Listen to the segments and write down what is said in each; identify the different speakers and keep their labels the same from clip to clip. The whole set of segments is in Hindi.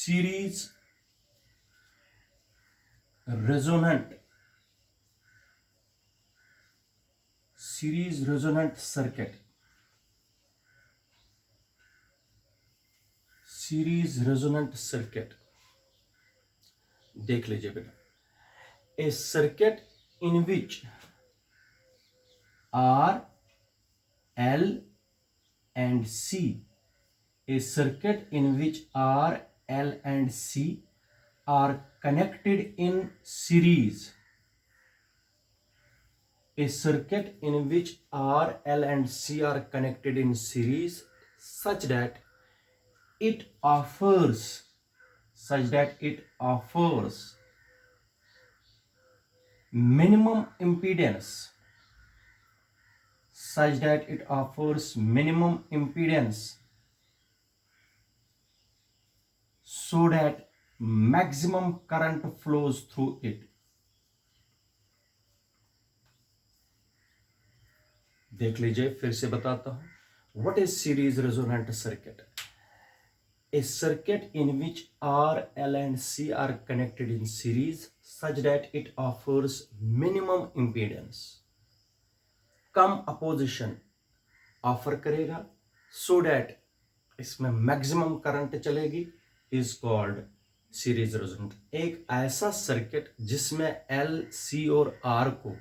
Speaker 1: series resonant circuit, देख लीजिए बेटा, a circuit in which R, L and C, a circuit in which R, L and C are connected in series. A circuit in which R, L and C are connected in series such that it offers minimum impedance, so that maximum current flows through it. देख लीजिए, फिर से बताता हूं. What is series resonant circuit? A circuit in which R, L and C are connected in series such that it offers minimum impedance, come opposition offer करेगा, so that इसमें मैक्सिमम करंट चलेगी, इज कॉल्ड सीरीज रेजोनेंट. एक ऐसा सर्किट जिसमें L, C और R को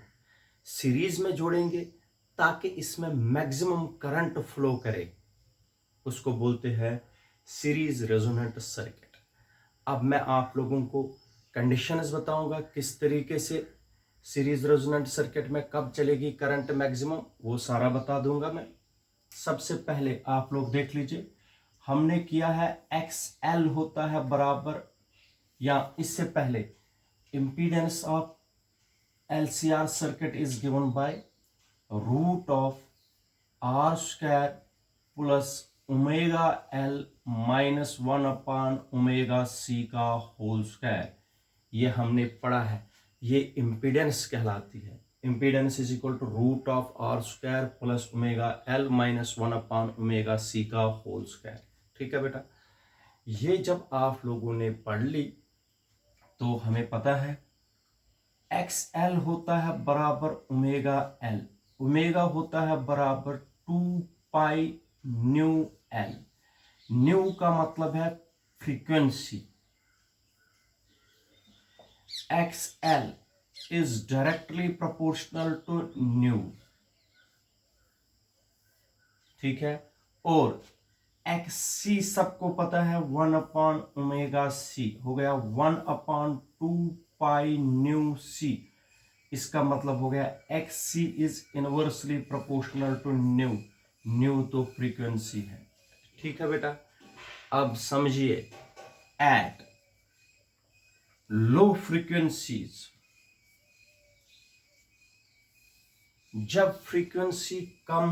Speaker 1: सीरीज में जोड़ेंगे ताकि इसमें मैक्सिमम करंट फ्लो करे, उसको बोलते हैं सीरीज रेजोनेंट सर्किट. अब मैं आप लोगों को कंडीशंस बताऊंगा किस तरीके से सीरीज रेजोनेंट सर्किट में कब चलेगी करंट मैक्सिमम, वो सारा बता दूंगा मैं. सबसे पहले आप लोग देख लीजिए, हमने किया है XL होता है बराबर, या इससे पहले impedance of LCR circuit is given by root of R square plus omega L minus 1/ओमेगा C का होल स्क्वायर. ये हमने पढ़ा है, ये इंपीडेंस कहलाती है. Impedance is equal to root of R square plus omega L minus 1/ओमेगा C का होल स्क्वायर. ठीक है बेटा, ये जब आप लोगों ने पढ़ ली तो हमें पता है XL होता है बराबर ओमेगा L, ओमेगा होता है बराबर 2 पाई न्यू L. न्यू का मतलब है frequency. XL is directly proportional to new, ठीक है. और XC सबको पता है 1/ओमेगा C हो गया 1/2 पाई न्यू C. इसका मतलब हो गया XC is inversely proportional to nu. Nu तो फ्रीक्वेंसी है. ठीक है बेटा, अब समझिए, एट लो फ्रीक्वेंसीज, जब फ्रीक्वेंसी कम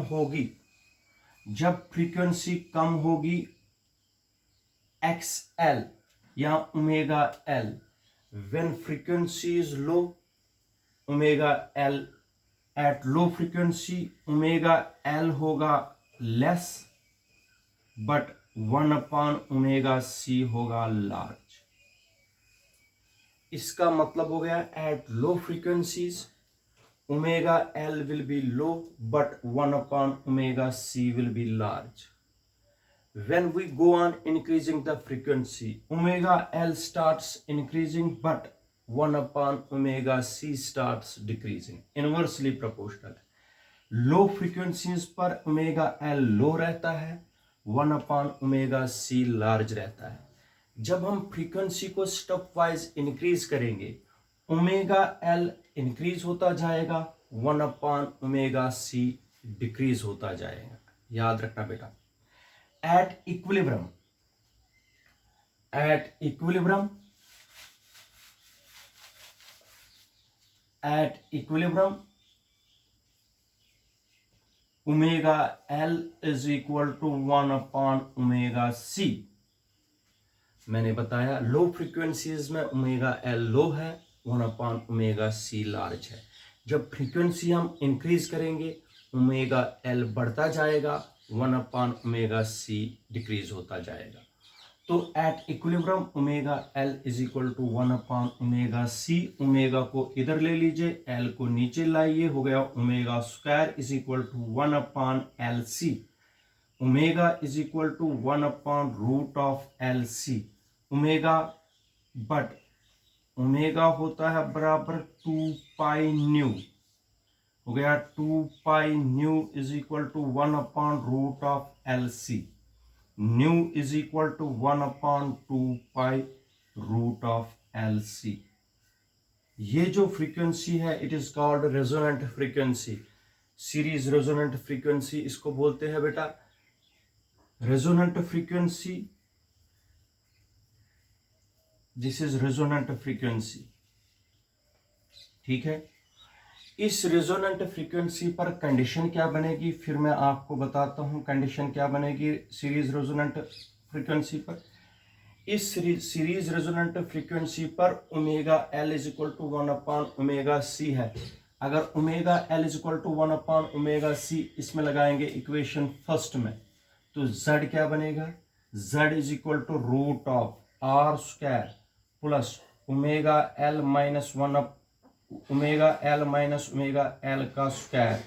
Speaker 1: होगी XL या omega L, when frequency is low, omega L at low frequency omega L होगा लेस, बट 1/ओमेगा C होगा लार्ज. इसका मतलब हो गया at low frequencies omega L will be low but 1/ओमेगा C will be large. When we go on increasing the frequency, omega L starts increasing but 1/ओमेगा C starts decreasing. Inversely proportional. Low frequencies पर omega L low रहता है, 1/ओमेगा C large रहता है. जब हम फ्रीक्वेंसी को स्टेप वाइज इंक्रीज करेंगे, ओमेगा L इंक्रीज होता जाएगा, 1/ओमेगा C डिक्रीज होता जाएगा. याद रखना बेटा. At equilibrium omega L is equal to 1/ओमेगा C. मैंने बताया लो फ्रीक्वेंसीज में ओमेगा L लो है, 1/ओमेगा C लार्ज है. जब फ्रीक्वेंसी हम इंक्रीज करेंगे, ओमेगा L बढ़ता जाएगा, 1/ओमेगा C डिक्रीज होता जाएगा. तो at equilibrium omega L is equal to 1 upon omega C. Omega को इधर ले लीजिए, एल को नीचे लाइए, हो गया omega square is equal to 1 upon L C. Omega is equal to 1 upon root of L C. Omega, but omega होता है बराबर 2 पाई न्यू, हो गया 2 pi nu is equal to 1 upon root of L C. Nu is equal to 1 upon 2 pi root of L C. ये जो फ्रीक्वेंसी है it is called resonant frequency, series resonant frequency इसको बोलते हैं बेटा। Resonant frequency, this is resonant frequency, ठीक है। इस रेजोनेंट फ्रीक्वेंसी पर कंडीशन क्या बनेगी, फिर मैं आपको बताता हूं कंडीशन क्या बनेगी सीरीज रेजोनेंट फ्रीक्वेंसी पर। इस सीरीज रेजोनेंट फ्रीक्वेंसी पर omega L is equal to 1 upon omega C है। अगर omega L is equal to 1 upon omega C इसमें लगाएंगे इक्वेशन फर्स्ट में, तो z क्या बनेगा, z is equal to root of R square plus omega L minus omega L minus omega L का स्क्वायर,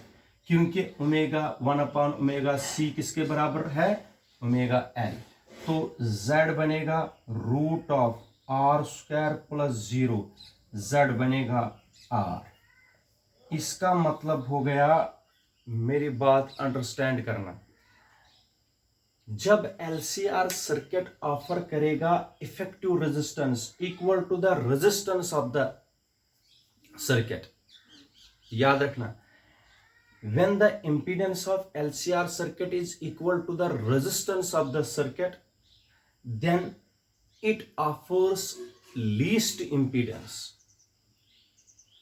Speaker 1: क्योंकि ओमेगा 1 अपॉन ओमेगा सी किसके बराबर है, ओमेगा एल। तो z बनेगा root of R square plus 0, z बनेगा r। इसका मतलब हो गया, मेरी बात अंडरस्टैंड करना, जब LCR सर्किट ऑफर करेगा effective resistance equal to the resistance of the circuit, याद रखना, when the impedance of LCR circuit is equal to the resistance of the circuit, then it offers least impedance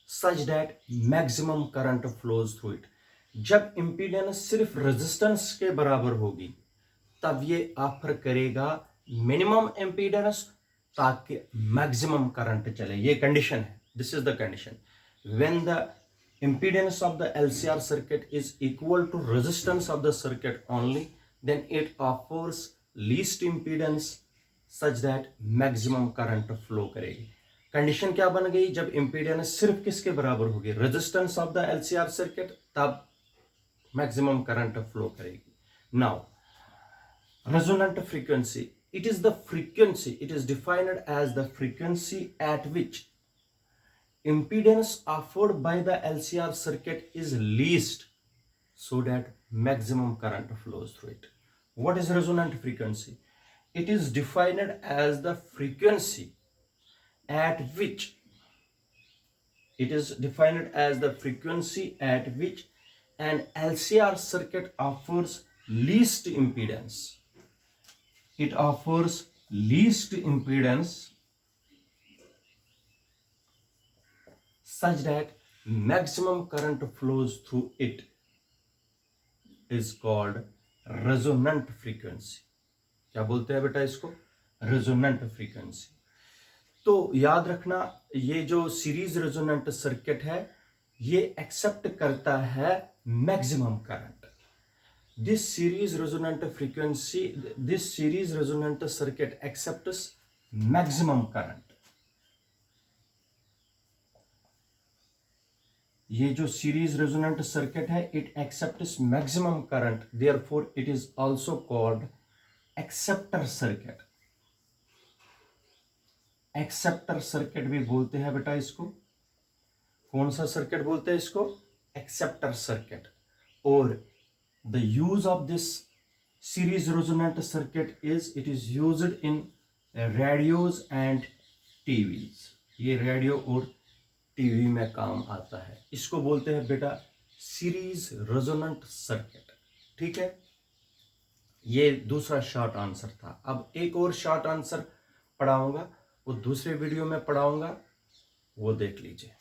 Speaker 1: such that maximum current flows through it। जब impedance सिर्फ resistance के बराबर होगी तब ये ऑफर करेगा मिनिमम impedance ताकि मैक्सिमम करंट चले। ये कंडीशन है, this is the condition. When the impedance of the LCR circuit is equal to resistance of the circuit only, then it offers least impedance such that maximum current flow करेगी। कंडीशन क्या बन गई, जब impedance सिर्फ किसके बराबर होगी, resistance of the LCR circuit, तब maximum current flow करेगी। Now resonant frequency, it is the frequency, it is defined as the frequency at which impedance offered by the LCR circuit is least so that maximum current flows through it। What is resonant frequency? It is defined as the frequency at which an LCR circuit offers least impedance। It offers least impedance such that maximum current flows through it is called resonant frequency। क्या बोलते हैं बेटा इसको, रेजोनेंट फ्रीक्वेंसी। तो याद रखना, ये जो सीरीज रेजोनेंट सर्किट है ये एक्सेप्ट करता है maximum current. This series resonant frequency, this series resonant circuit accepts maximum current। ये जो सीरीज रेजोनेंट सर्किट है it accepts maximum current, therefore it is also called acceptor circuit. Acceptor circuit भी बोलते हैं बेटा इसको। कौन सा सर्किट बोलते हैं इसको, एक्सेप्टर सर्किट। और the use of this series resonant circuit is it is used in radios and TVs। ये रेडियो और टीवी में काम आता है। इसको बोलते हैं बेटा सीरीज रेजोनेंट सर्किट, ठीक है। ये दूसरा शॉर्ट आंसर था। अब एक और शॉर्ट आंसर पढ़ाऊंगा, वो दूसरे वीडियो में पढ़ाऊंगा, वो देख लीजिए।